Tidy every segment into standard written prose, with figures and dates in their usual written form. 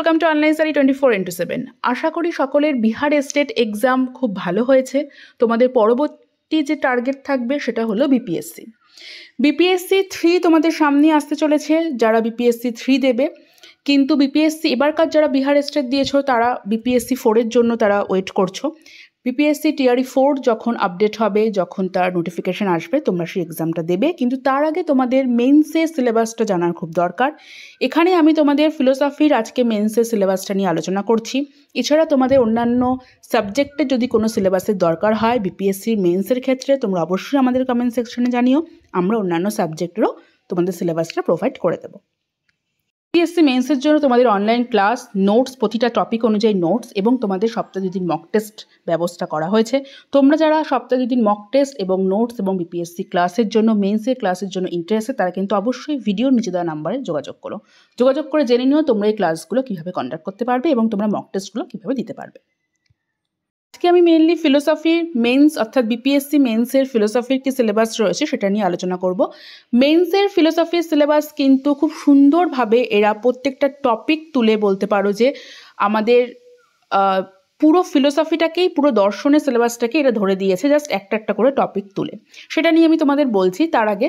Welcome to online study 24x7। আশা করি সকলের Bihar state exam খুব ভালো হয়েছে। তোমাদের পরবর্তী যে টার্গেট থাকবে সেটা হলো বিপিএসসি। বিপিএসসি 3 তোমাদের সামনে আসতে চলেছে। যারা বিপিএসসি 3 দেবে, কিন্তু বিপিএসসি এবারকার যারা বিহার স্টেট দিয়েছো তারা বিপিএসসি 4-এর জন্য তারা ওয়েট করছো। বিপিএসসি টিআরই 4 যখন আপডেট হবে, যখন তার নোটিফিকেশান আসবে, তোমরা সেই এক্সামটা দেবে। কিন্তু তার আগে তোমাদের মেন্সের সিলেবাসটা জানার খুব দরকার। এখানে আমি তোমাদের ফিলোসফির আজকে মেন্সের সিলেবাসটা নিয়ে আলোচনা করছি। এছাড়া তোমাদের অন্যান্য সাবজেক্টে যদি কোনো সিলেবাসের দরকার হয় বিপিএসসি মেন্সের ক্ষেত্রে, তোমরা অবশ্যই আমাদের কমেন্ট সেকশনে জানিও। আমরা অন্যান্য সাবজেক্টেরও তোমাদের সিলেবাসটা প্রোভাইড করে দেবো। বিপিএসসি মেন্সের জন্য তোমাদের অনলাইন ক্লাস, নোটস, প্রতিটা টপিক অনুযায়ী নোটস এবং তোমাদের সপ্তাহে 2 দিন মক টেস্ট ব্যবস্থা করা হয়েছে। তোমরা যারা সপ্তাহে 2 দিন মক টেস্ট এবং নোটস এবং বিপিএসসি ক্লাসের জন্য, মেন্সের ক্লাসের জন্য ইন্টারেস্টেড, তারা কিন্তু অবশ্যই ভিডিওর নিচে দেওয়া নাম্বারে যোগাযোগ করে জেনে নিও তোমরা এই ক্লাসগুলো কীভাবে কন্ডাক্ট করতে পারবে এবং তোমরা মক টেস্টগুলো কীভাবে দিতে পারবে। আজকে আমি মেনলি ফিলোসফির মেন্স অর্থাৎ বিপিএসসি মেন্সের ফিলোসফির কি সিলেবাস রয়েছে সেটা নিয়ে আলোচনা করব। মেন্সের ফিলোসফির সিলেবাস কিন্তু খুব সুন্দরভাবে এরা প্রত্যেকটা টপিক তুলে বলতে পারো যে আমাদের পুরো ফিলোসফিটাকেই, পুরো দর্শনের সিলেবাসটাকে এরা ধরে দিয়েছে, জাস্ট একটা একটা করে টপিক তুলে। সেটা নিয়ে আমি তোমাদের বলছি। তার আগে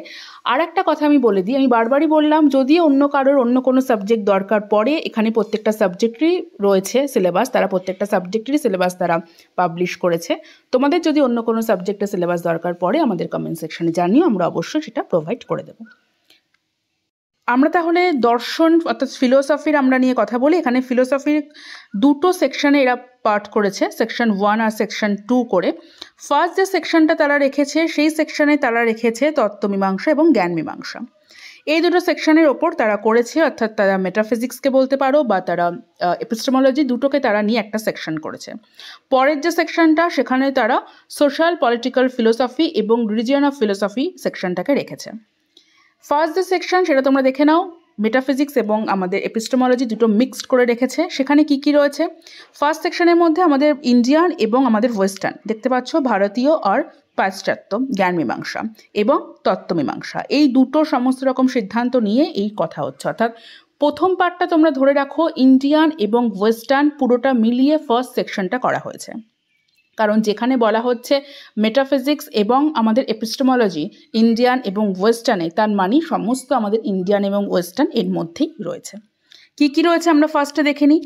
আর একটা কথা আমি বলে দিই, আমি বারবারই বললাম, যদি অন্য কারোর অন্য কোনো সাবজেক্ট দরকার পড়ে, এখানে প্রত্যেকটা সাবজেক্টেরই রয়েছে সিলেবাস, তারা প্রত্যেকটা সাবজেক্টেরই সিলেবাস তারা পাবলিশ করেছে। তোমাদের যদি অন্য কোনো সাবজেক্টের সিলেবাস দরকার পড়ে আমাদের কমেন্ট সেকশনে জানিও, আমরা অবশ্যই সেটা প্রোভাইড করে দেবো। আমরা তাহলে দর্শন অর্থাৎ ফিলোসফির আমরা নিয়ে কথা বলি। এখানে ফিলোসফির 2টো সেকশনে এরা পার্ট করেছে, সেকশন 1 আর সেকশন 2 করে। ফার্স্ট যে সেকশনটা তারা রেখেছে সেই সেকশনে তারা রেখেছে তত্ত্বমীমাংসা এবং জ্ঞান মীমাংসা। এই দুটো সেকশনের ওপর তারা করেছে, অর্থাৎ তারা মেটাফিজিক্সকে বলতে পারো বা তারা এপিস্টেমোলজি, দুটোকে তারা নিয়ে একটা সেকশন করেছে। পরের যে সেকশনটা সেখানে তারা সোশ্যাল পলিটিক্যাল ফিলোসফি এবং রিলিজিয়ন অফ ফিলোসফি সেকশনটাকে রেখেছে। ফার্স্ট যে সেকশন সেটা তোমরা দেখে নাও, মেটাফিজিক্স এবং আমাদের এপিস্টেমোলজি দুটো মিক্সড করে রেখেছে। সেখানে কি কি রয়েছে? ফার্স্ট সেকশনের মধ্যে আমাদের ইন্ডিয়ান এবং আমাদের ওয়েস্টার্ন দেখতে পাচ্ছ, ভারতীয় আর পাশ্চাত্য, জ্ঞান মীমাংসা এবং তত্ত্বমীমাংসা, এই দুটো সমস্ত রকম সিদ্ধান্ত নিয়ে এই কথা হচ্ছে। অর্থাৎ প্রথম পার্টটা তোমরা ধরে রাখো, ইন্ডিয়ান এবং ওয়েস্টার্ন পুরোটা মিলিয়ে ফার্স্ট সেকশনটা করা হয়েছে। কারণ যেখানে বলা হচ্ছে মেটাফিজিক্স এবং আমাদের এপিস্টেমোলজি ইন্ডিয়ান এবং ওয়েস্টার্নে, তার মানে সমস্ত আমাদের ইন্ডিয়ান এবং ওয়েস্টার্ন এর মধ্যেই রয়েছে। কি কি রয়েছে আমরা ফার্স্টে দেখে নিই।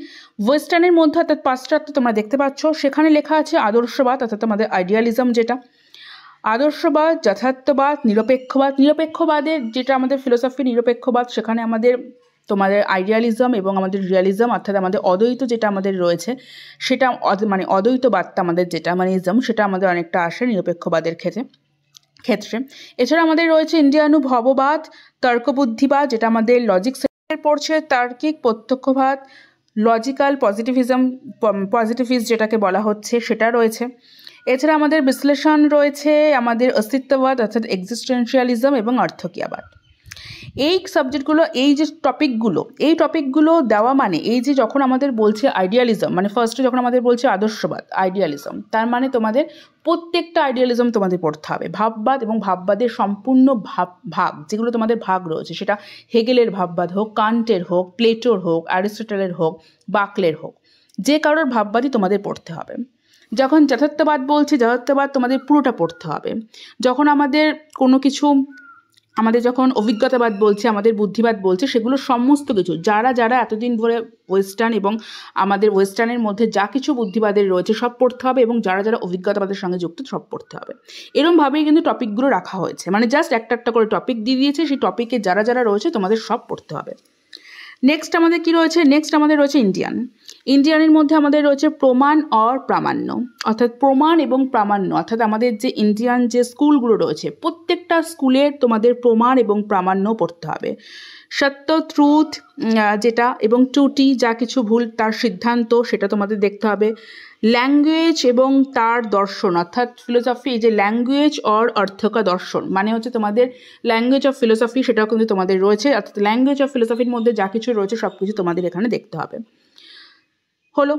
ওয়েস্টার্নের মধ্যে অর্থাৎ পাশ্চাত্য তোমরা দেখতে পাচ্ছ, সেখানে লেখা আছে আদর্শবাদ অর্থাৎ আমাদের আইডিয়ালিজম, যেটা আদর্শবাদ, যথার্থবাদ, নিরপেক্ষবাদ। নিরপেক্ষবাদের যেটা আমাদের ফিলোসফি নিরপেক্ষবাদ, সেখানে আমাদের তোমাদের আইডিয়ালিজম এবং আমাদের রিয়ালিজম অর্থাৎ আমাদের অদ্বৈত যেটা আমাদের রয়েছে সেটা মানে অদ্বৈতবাদটা আমাদের যেটা মানে ইজম, সেটা আমাদের অনেকটা আসে নিরপেক্ষবাদের ক্ষেত্রে। এছাড়া আমাদের রয়েছে ইন্দ্রিয়ানুভববাদ, তর্কবুদ্ধিবাদ, যেটা আমাদের লজিক সেক্টরে পড়ছে, তার্কিক প্রত্যক্ষবাদ, লজিক্যাল পজিটিভিজম যেটাকে বলা হচ্ছে সেটা রয়েছে। এছাড়া আমাদের বিশ্লেষণ রয়েছে, আমাদের অস্তিত্ববাদ অর্থাৎ এক্সিস্টেন্সিয়ালিজম এবং অর্থকীয়বাদ। এই সাবজেক্টগুলো, এই যে এই টপিকগুলো দেওয়া মানে এই যে যখন আমাদের বলছে আইডিয়ালিজম, মানে ফার্স্টে যখন আমাদের বলছে আদর্শবাদ আইডিয়ালিজম, তার মানে তোমাদের প্রত্যেকটা আইডিয়ালিজম তোমাদের পড়তে হবে। ভাববাদ এবং ভাববাদের সম্পূর্ণ ভাগ যেগুলো তোমাদের ভাগ রয়েছে, সেটা হেগেলের ভাববাদ হোক, কান্টের হোক, প্লেটোর হোক, অ্যারিস্টটলের হোক, বাকলের হোক, যে কারোর ভাববাদই তোমাদের পড়তে হবে। যখন যথার্থবাদ বলছি, যথার্থবাদ তোমাদের পুরোটা পড়তে হবে। যখন আমাদের কোনো কিছু, আমাদের যখন অভিজ্ঞতাবাদ বলছে, আমাদের বুদ্ধিবাদ বলছে, সেগুলো সমস্ত কিছু যারা যারা এতদিন ধরে ওয়েস্টার্ন এবং আমাদের ওয়েস্টার্নের মধ্যে যা কিছু বুদ্ধিবাদের রয়েছে সব পড়তে হবে, এবং যারা যারা অভিজ্ঞতাবাদের সঙ্গে যুক্ত সব পড়তে হবে। এরকমভাবেই কিন্তু টপিকগুলো রাখা হয়েছে, মানে জাস্ট একটা একটা করে টপিক দিয়ে দিয়েছে, সেই টপিকে যারা যারা রয়েছে তোমাদের সব পড়তে হবে। নেক্সট আমাদের কি রয়েছে? নেক্সট আমাদের রয়েছে ইন্ডিয়ানের মধ্যে আমাদের রয়েছে প্রমাণ আর প্রামাণ্য, অর্থাৎ প্রমাণ এবং প্রামাণ্য, অর্থাৎ আমাদের যে ইন্ডিয়ান যে স্কুলগুলো রয়েছে প্রত্যেকটা স্কুলের তোমাদের প্রমাণ এবং প্রামাণ্য পড়তে হবে। সত্য, ট্রুথ যেটা, এবং ত্রুটি যা কিছু ভুল তার সিদ্ধান্ত, সেটা তোমাদের দেখতে হবে। ল্যাঙ্গুয়েজ এবং তার দর্শন, অর্থাৎ ফিলোসফি, এই যে ল্যাঙ্গুয়েজ অর অর্থকা দর্শন মানে হচ্ছে তোমাদের ল্যাঙ্গুয়েজ অফ ফিলোসফি, সেটাও কিন্তু তোমাদের রয়েছে। অর্থাৎ ল্যাঙ্গুয়েজ অফ ফিলোসফির মধ্যে যা কিছু রয়েছে সব কিছু তোমাদের এখানে দেখতে হবে। হলো,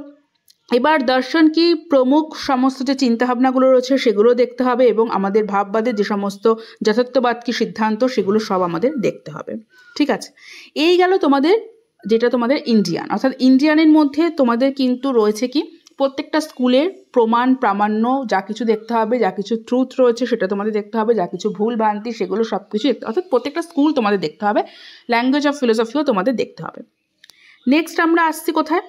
এবার দর্শন কি, প্রমুখ সমস্ত যে চিন্তাভাবনাগুলো রয়েছে সেগুলো দেখতে হবে, এবং আমাদের ভাববাদের যে সমস্ত যথার্থবাদ কি সিদ্ধান্ত সেগুলো সব আমাদের দেখতে হবে। ঠিক আছে, এই গেল তোমাদের যেটা তোমাদের ইন্ডিয়ান, অর্থাৎ ইন্ডিয়ানের মধ্যে তোমাদের কিন্তু রয়েছে কি প্রত্যেকটা স্কুলের প্রমাণ প্রামাণ্য যা কিছু দেখতে হবে, যা কিছু ট্রুথ রয়েছে সেটা তোমাদের দেখতে হবে, যা কিছু ভুল ভ্রান্তি সেগুলো সব কিছু দেখতে, অর্থাৎ প্রত্যেকটা স্কুল তোমাদের দেখতে হবে, ল্যাঙ্গুয়েজ অফ ফিলোসফিও তোমাদের দেখতে হবে। নেক্সট আমরা আসছি কোথায়,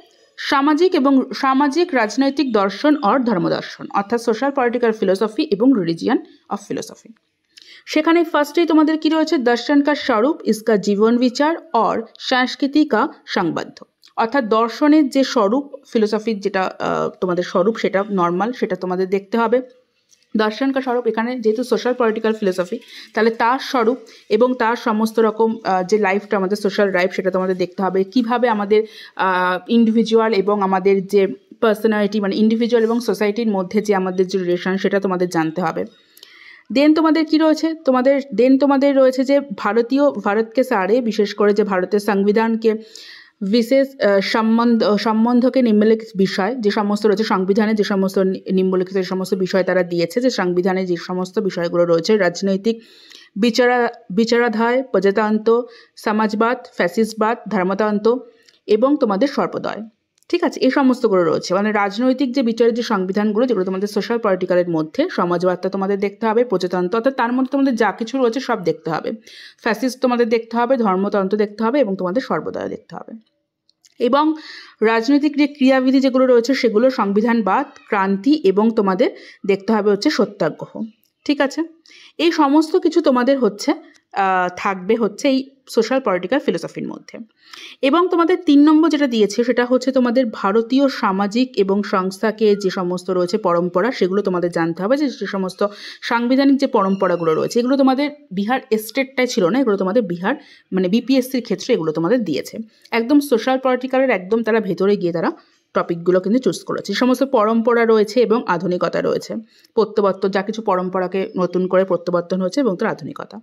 সামাজিক রাজনৈতিক দর্শন অর ধর্মদর্শন, অর্থাৎ সোশ্যাল পলিটিক্যাল ফিলোসফি এবং রিলিজিয়ান অফ ফিলোসফি। সেখানে ফার্স্টেই তোমাদের কি রয়েছে, দর্শন কা স্বরূপ ইসকা জীবন বিচার অর সংস্কৃতি কা সংবদ্ধ, অর্থাৎ দর্শনের যে স্বরূপ, ফিলোসফির যেটা তোমাদের স্বরূপ সেটা নর্মাল, সেটা তোমাদের দেখতে হবে। দর্শন কা স্বরূপ, এখানে যেহেতু সোশ্যাল পলিটিক্যাল ফিলোসফি তাহলে তার স্বরূপ এবং তার সমস্ত রকম যে লাইফটা আমাদের সোশ্যাল লাইফ সেটা তোমাদের দেখতে হবে, কিভাবে আমাদের ইন্ডিভিজুয়াল এবং আমাদের যে পার্সোনালিটি মানে ইন্ডিভিজুয়াল এবং সোসাইটির মধ্যে যে আমাদের যে রিলেশন সেটা তোমাদের জানতে হবে। দেন তোমাদের কি রয়েছে, তোমাদের রয়েছে যে ভারতকে সারে, বিশেষ করে যে ভারতের সংবিধানকে বিশেষ সম্বন্ধকে নিম্নলিখিত বিষয় যে সমস্ত রয়েছে, সংবিধানে যে সমস্ত নিম্নলিখিত যে সমস্ত বিষয় তারা দিয়েছে, যে সংবিধানে যে সমস্ত বিষয়গুলো রয়েছে, রাজনৈতিক বিচারাধায়, প্রজাতন্ত্র, সমাজবাদ, ফ্যাসিস্টবাদ, ধর্মতন্ত্র এবং তোমাদের সর্বোদয়। ঠিক আছে, এই সমস্তগুলো রয়েছে, মানে রাজনৈতিক যে বিচারের যে সংবিধানগুলো যেগুলো তোমাদের সোশ্যাল পলিটিক্যালের মধ্যে, সমাজবাদটা তোমাদের দেখতে হবে, প্রজাতন্ত্র অর্থাৎ তার মধ্যে তোমাদের যা কিছু রয়েছে সব দেখতে হবে, ফ্যাসিস্ট তোমাদের দেখতে হবে, ধর্মতন্ত্র দেখতে হবে এবং তোমাদের সর্বোদয় দেখতে হবে। এবং রাজনৈতিক যে ক্রিয়াবিধি যেগুলো রয়েছে সেগুলো সংবিধানবাদ, ক্রান্তি এবং তোমাদের দেখতে হবে হচ্ছে সত্যাগ্রহ। ঠিক আছে, এই সমস্ত কিছু তোমাদের হচ্ছে থাকবে হচ্ছে এই সোশ্যাল পলিটিক্যাল ফিলোসফির মধ্যে। এবং তোমাদের 3 নম্বর যেটা দিয়েছে সেটা হচ্ছে তোমাদের ভারতীয় সামাজিক এবং সংস্থাকে যে সমস্ত রয়েছে পরম্পরা সেগুলো তোমাদের জানতে হবে, যে সমস্ত সাংবিধানিক যে পরম্পরাগুলো রয়েছে এগুলো তোমাদের বিহার স্টেটটাই ছিল না, এগুলো তোমাদের বিহার মানে বিপিএসসির ক্ষেত্রে এগুলো তোমাদের দিয়েছে। একদম সোশ্যাল পলিটিক্যালের একদম তারা ভেতরে গিয়ে তারা টপিকগুলো কিন্তু চুজ করেছে, সমস্ত পরম্পরা রয়েছে এবং আধুনিকতা রয়েছে, প্রত্যাবর্তন যা কিছু পরম্পরাকে নতুন করে প্রত্যাবর্তন হয়েছে এবং তার আধুনিকতা।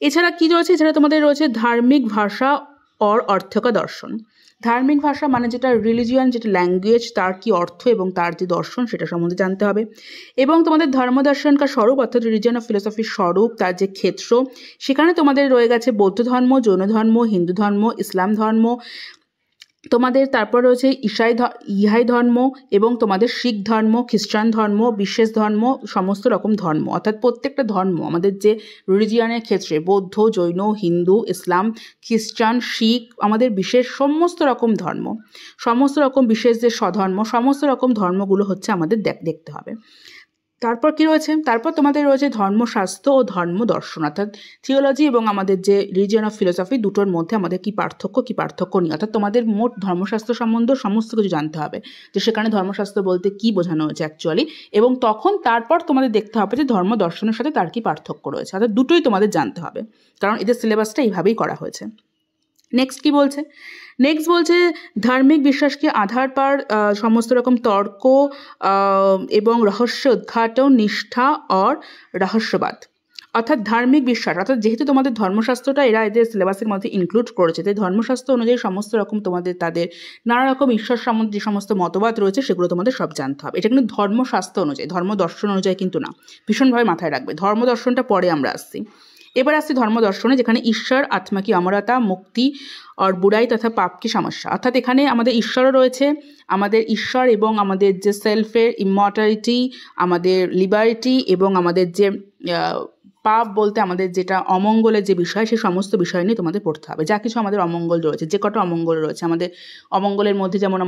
এছাড়া কি রয়েছে, এছাড়া তোমাদের রয়েছে ধার্মিক ভাষা অর অর্থকা দর্শন। ধার্মিক ভাষা মানে যেটা রিলিজিয়ান, যেটা ল্যাঙ্গুয়েজ, তার কি অর্থ এবং তার যে দর্শন সেটা সম্বন্ধে জানতে হবে। এবং তোমাদের ধর্মদর্শন কা স্বরূপ অর্থাৎ রিলিজিয়ান অফ ফিলোসফির স্বরূপ, তার যে ক্ষেত্র, সেখানে তোমাদের রয়ে গেছে বৌদ্ধ ধর্ম, জৈন ধর্ম, হিন্দু ধর্ম, ইসলাম ধর্ম, তোমাদের তারপর রয়েছে ইহাই ধর্ম এবং তোমাদের শিখ ধর্ম, খ্রিস্টান ধর্ম, বিশেষ ধর্ম, সমস্ত রকম ধর্ম, অর্থাৎ প্রত্যেকটা ধর্ম আমাদের যে রিলিজিয়ানের ক্ষেত্রে বৌদ্ধ, জৈন, হিন্দু, ইসলাম, খ্রিস্টান, শিখ, আমাদের বিশেষ সমস্ত রকম ধর্ম, সমস্ত রকম বিশেষ যে স্বধর্ম, সমস্ত রকম ধর্মগুলো হচ্ছে আমাদের দেখতে হবে। তারপর কি রয়েছে, তারপর তোমাদের রয়েছে ধর্মশাস্ত্র ও ধর্ম দর্শন, অর্থাৎ থিওলজি এবং আমাদের যে রিলিজিয়ন অফ ফিলোসফি দুটোর মধ্যে আমাদের কি পার্থক্য নেই, অর্থাৎ তোমাদের মোট ধর্মশাস্ত্র সম্বন্ধে সমস্ত কিছু জানতে হবে, যে সেখানে ধর্মশাস্ত্র বলতে কি বোঝানো হয়েছে অ্যাকচুয়ালি, এবং তারপর তোমাদের দেখতে হবে যে ধর্ম দর্শনের সাথে তার কি পার্থক্য রয়েছে, অর্থাৎ দুটোই তোমাদের জানতে হবে, কারণ এদের সিলেবাসটা এইভাবেই করা হয়েছে। নেক্সট কি বলছে, নেক্সট বলছে ধার্মিক বিশ্বাসকে আধার পার সমস্ত রকম তর্ক এবং রহস্য উদ্ঘাটন, নিষ্ঠা অর রহস্যবাদ, অর্থাৎ ধার্মিক বিশ্বাস, অর্থাৎ যেহেতু তোমাদের ধর্মশাস্ত্রটা এরা এদের সিলেবাসের মধ্যে ইনক্লুড করেছে, তাই ধর্মশাস্ত্র অনুযায়ী সমস্ত রকম তাদের নানা রকম ঈশ্বর সম্বন্ধে যে সমস্ত মতবাদ রয়েছে সেগুলো তোমাদের সব জানতে হবে। এটা কিন্তু ধর্মশাস্ত্র অনুযায়ী, ধর্ম দর্শন অনুযায়ী কিন্তু না, ভীষণভাবে মাথায় রাখবে। ধর্ম দর্শনটা পরে আমরা আসছি, এবার আসছি ধর্ম দর্শনে, যেখানে ঈশ্বর, আত্মা কি অমরতা, মুক্তি আর বুড়াই তথা পাপ কি সমস্যা, অর্থাৎ এখানে আমাদের ঈশ্বরও রয়েছে, আমাদের ঈশ্বর এবং আমাদের যে সেলফের ইমর্টালিটি, আমাদের লিবার্টি এবং আমাদের যে পাপ বলতে আমাদের যেটা অমঙ্গলের যে বিষয়, সেই সমস্ত বিষয় নিয়ে তোমাদের পড়তে হবে। যা কিছু আমাদের অমঙ্গল রয়েছে, যে কটা অমঙ্গল রয়েছে আমাদের অমঙ্গলের মধ্যে, যেমন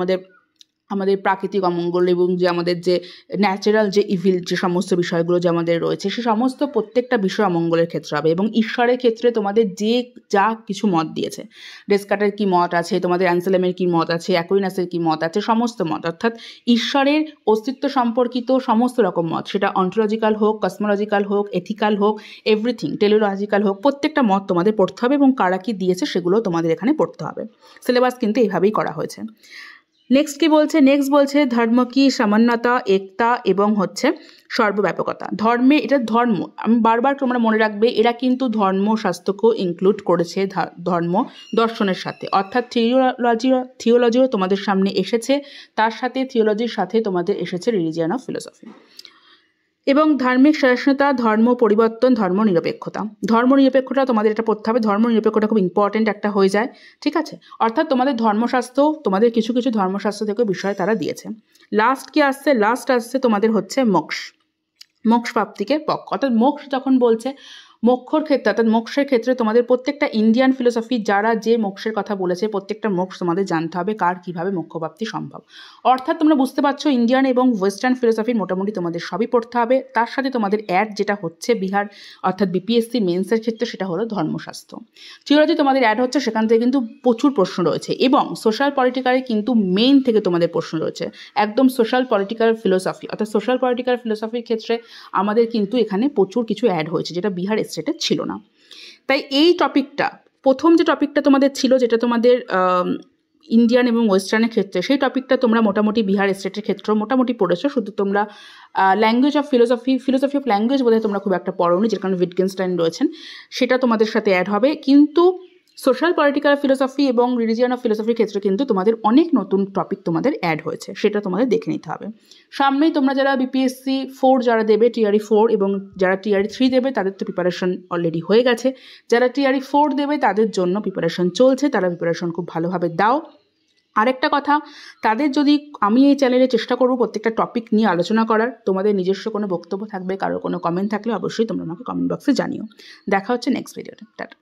আমাদের প্রাকৃতিক অমঙ্গল এবং যে আমাদের যে ন্যাচারাল যে ইভিল যে সমস্ত বিষয়গুলো যে আমাদের রয়েছে, সে সমস্ত প্রত্যেকটা বিষয় অমঙ্গলের ক্ষেত্রে হবে। এবং ঈশ্বরের ক্ষেত্রে তোমাদের যা কিছু মত দিয়েছে, ডেসকার্টের কি মত আছে, তোমাদের অ্যানসেলেমের কি মত আছে, অ্যাকুইনাসের কি মত আছে, সমস্ত মত, অর্থাৎ ঈশ্বরের অস্তিত্ব সম্পর্কিত সমস্ত রকম মত, সেটা অন্টোলজিক্যাল হোক, কসমোলজিক্যাল হোক, এথিক্যাল হোক, এভরিথিং, টেলিওলজিক্যাল হোক, প্রত্যেকটা মত তোমাদের পড়তে হবে এবং কারা কি দিয়েছে সেগুলো তোমাদের এখানে পড়তে হবে। সিলেবাস কিন্তু এইভাবেই করা হয়েছে। নেক্সট কি বলছে, নেক্সট বলছে ধর্ম কি সামান্যতা, একতা এবং হচ্ছে সর্বব্যাপকতা। ধর্মে, এটা ধর্ম, আমি বারবার তোমরা মনে রাখবে, এরা ধর্মশাস্ত্রকেও ইনক্লুড করেছে ধর্ম দর্শনের সাথে, অর্থাৎ থিওলজিও তোমাদের সামনে এসেছে, তার সাথে থিওলজির সাথে তোমাদের এসেছে রিলিজিয়ান অফ ফিলোসফি। এবং ধার্মিক সহিষ্ণুতা, ধর্ম পরিবর্তন, ধর্মনিরপেক্ষতা। ধর্মনিরপেক্ষতা তোমাদের এটা পড়তে হবে, ধর্মনিরপেক্ষতা খুব ইম্পর্টেন্ট একটা হয়ে যায়, ঠিক আছে। অর্থাৎ তোমাদের ধর্মশাস্ত্র, তোমাদের কিছু কিছু ধর্মশাস্ত্র থেকে বিষয় তারা দিয়েছে। লাস্ট কি আসছে? লাস্ট আসছে তোমাদের হচ্ছে মোক্ষ, মোক্ষ প্রাপ্তিকে পক্ষ। অর্থাৎ মোক্ষ যখন বলছে, মোক্ষর ক্ষেত্রে অর্থাৎ মোক্ষের ক্ষেত্রে তোমাদের প্রত্যেকটা ইন্ডিয়ান ফিলোসফি যারা যে মোক্ষের কথা বলেছে প্রত্যেকটা মোক্ষ তোমাদের জানতে হবে কার কীভাবে মোক্ষপ্রাপ্তি সম্ভব। অর্থাৎ তোমরা বুঝতে পারছো ইন্ডিয়ান এবং ওয়েস্টার্ন ফিলোসফির মোটামুটি তোমাদের সবই পড়তে হবে। তার সাথে তোমাদের অ্যাড যেটা হচ্ছে বিহার অর্থাৎ বিপিএসসি মেন্সের ক্ষেত্রে সেটা হলো ধর্মশাস্ত্র। থিওলজি তোমাদের অ্যাড হচ্ছে, সেখান থেকে কিন্তু প্রচুর প্রশ্ন রয়েছে এবং সোশ্যাল পলিটিক্যালে কিন্তু মেইন থেকে তোমাদের প্রশ্ন রয়েছে, একদম সোশ্যাল পলিটিক্যাল ফিলোসফি। অর্থাৎ সোশ্যাল পলিটিক্যাল ফিলোসফির ক্ষেত্রে আমাদের কিন্তু এখানে প্রচুর কিছু অ্যাড হয়েছে যেটা বিহার স্টেটে ছিল না। তাই এই টপিকটা, প্রথম যে টপিকটা তোমাদের ছিল যেটা তোমাদের ইন্ডিয়ান এবং ওয়েস্টার্নের ক্ষেত্রে, সেই টপিকটা তোমরা মোটামুটি বিহার স্টেটের ক্ষেত্রেও মোটামুটি পড়েছো। শুধু তোমরা language of philosophy of language বোধহয় তোমরা খুব একটা পড়োনি, যের কারণে উইটগেনস্টাইন রয়েছেন, সেটা তোমাদের সাথে অ্যাড হবে। কিন্তু সোশ্যাল পলিটিক্যাল ফিলোসফি এবং রিলিজিয়ন অফ ফিলোসফির ক্ষেত্রে কিন্তু তোমাদের অনেক নতুন টপিক তোমাদের অ্যাড হয়েছে, সেটা তোমাদের দেখে নিতে হবে। সামনেই তোমরা যারা বিপিএসসি 4 যারা দেবে, টিআরই 4 এবং যারা টিআরই 3 দেবে তাদের তো প্রিপারেশন অলরেডি হয়ে গেছে, যারা টিআরই 4 দেবে তাদের জন্য প্রিপারেশন চলছে, তারা প্রিপারেশন খুব ভালোভাবে দাও। আরেকটা কথা, তাদের যদি আমি এই চ্যানেলে চেষ্টা করব প্রত্যেকটা টপিক নিয়ে আলোচনা করার, তোমাদের নিজস্ব কোনো বক্তব্য থাকবে, কারো কোনো কমেন্ট থাকলে অবশ্যই তোমরা আমাকে কমেন্ট বক্সে জানিও। দেখা হচ্ছে নেক্সট ভিডিওতে। টাটা।